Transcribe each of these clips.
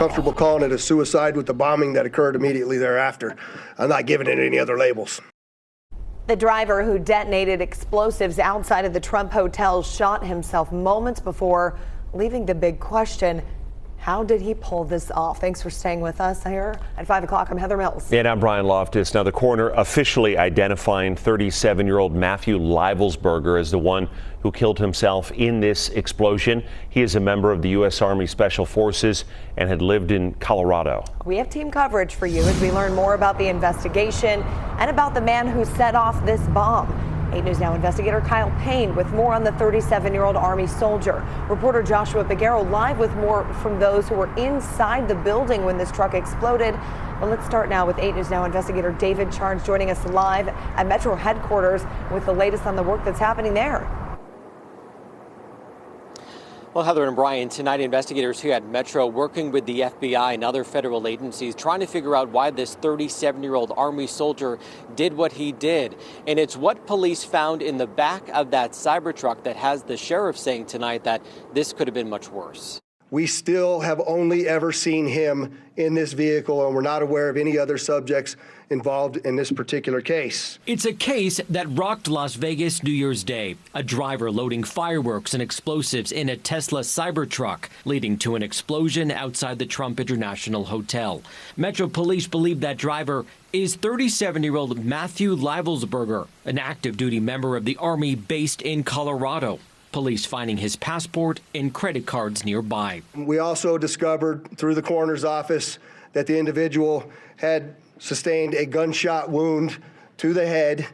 comfortable calling it a suicide with the bombing that occurred immediately thereafter. I'm not giving it any other labels. The driver who detonated explosives outside of the Trump Hotel shot himself moments before, leaving the big question: how did he pull this off? Thanks for staying with us here at 5 o'clock. I'm Heather Mills. And I'm Brian Loftus. Now, the coroner officially identifying 37-year-old Matthew Leibelsberger as the one who killed himself in this explosion. He is a member of the U.S. Army Special Forces and had lived in Colorado. We have team coverage for you as we learn more about the investigation and about the man who set off this bomb. 8 News Now investigator Kyle Payne with more on the 37-year-old Army soldier. Reporter Joshua Piguero live with more from those who were inside the building when this truck exploded. Well, let's start now with 8 News Now investigator David Charles joining us live at Metro headquarters with the latest on the work that's happening there. Well, Heather and Brian, tonight investigators here at Metro working with the FBI and other federal agencies trying to figure out why this 37-year-old Army soldier did what he did. And it's what police found in the back of that Cybertruck that has the sheriff saying tonight that this could have been much worse. We still have only ever seen him in this vehicle, and we're not aware of any other subjects involved in this particular case. It's a case that rocked Las Vegas New Year's Day. A driver loading fireworks and explosives in a Tesla Cybertruck, leading to an explosion outside the Trump International Hotel. Metro Police believe that driver is 37-year-old Matthew Leibelsberger, an active duty member of the Army based in Colorado. Police finding his passport and credit cards nearby. We also discovered through the coroner's office that the individual had sustained a gunshot wound to the head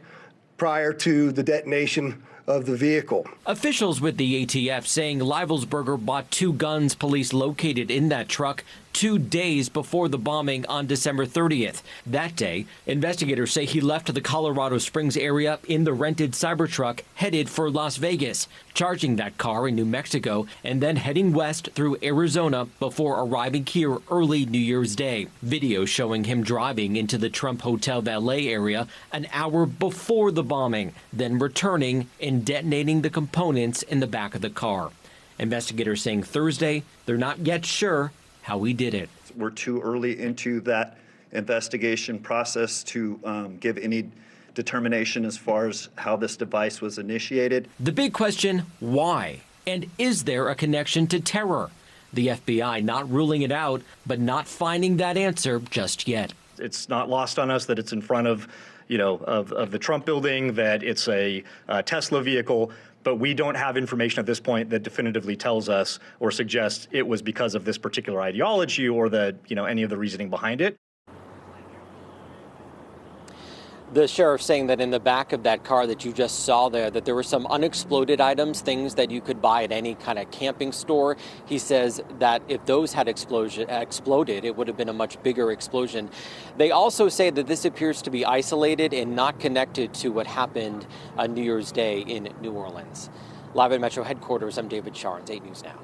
prior to the detonation of the vehicle. Officials with the ATF saying Leibelsberger bought 2 guns police located in that truck 2 days before the bombing on December 30th. That day, investigators say he left the Colorado Springs area in the rented Cybertruck headed for Las Vegas, charging that car in New Mexico and then heading west through Arizona before arriving here early New Year's Day. Video showing him driving into the Trump Hotel valet area an hour before the bombing, then returning and detonating the components in the back of the car. Investigators saying Thursday they're not yet sure how he did it. We're too early into that investigation process to give any determination as far as how this device was initiated. The big question, why? And is there a connection to terror? The FBI not ruling it out, but not finding that answer just yet. It's not lost on us that it's in front of, of the Trump building, that it's a Tesla vehicle. But we don't have information at this point that definitively tells us or suggests it was because of this particular ideology or any of the reasoning behind it. The sheriff saying that in the back of that car that you just saw there, that there were some unexploded items, things that you could buy at any kind of camping store. He says that if those had exploded, it would have been a much bigger explosion. They also say that this appears to be isolated and not connected to what happened on New Year's Day in New Orleans. Live at Metro headquarters, I'm David Charnes, 8 News Now.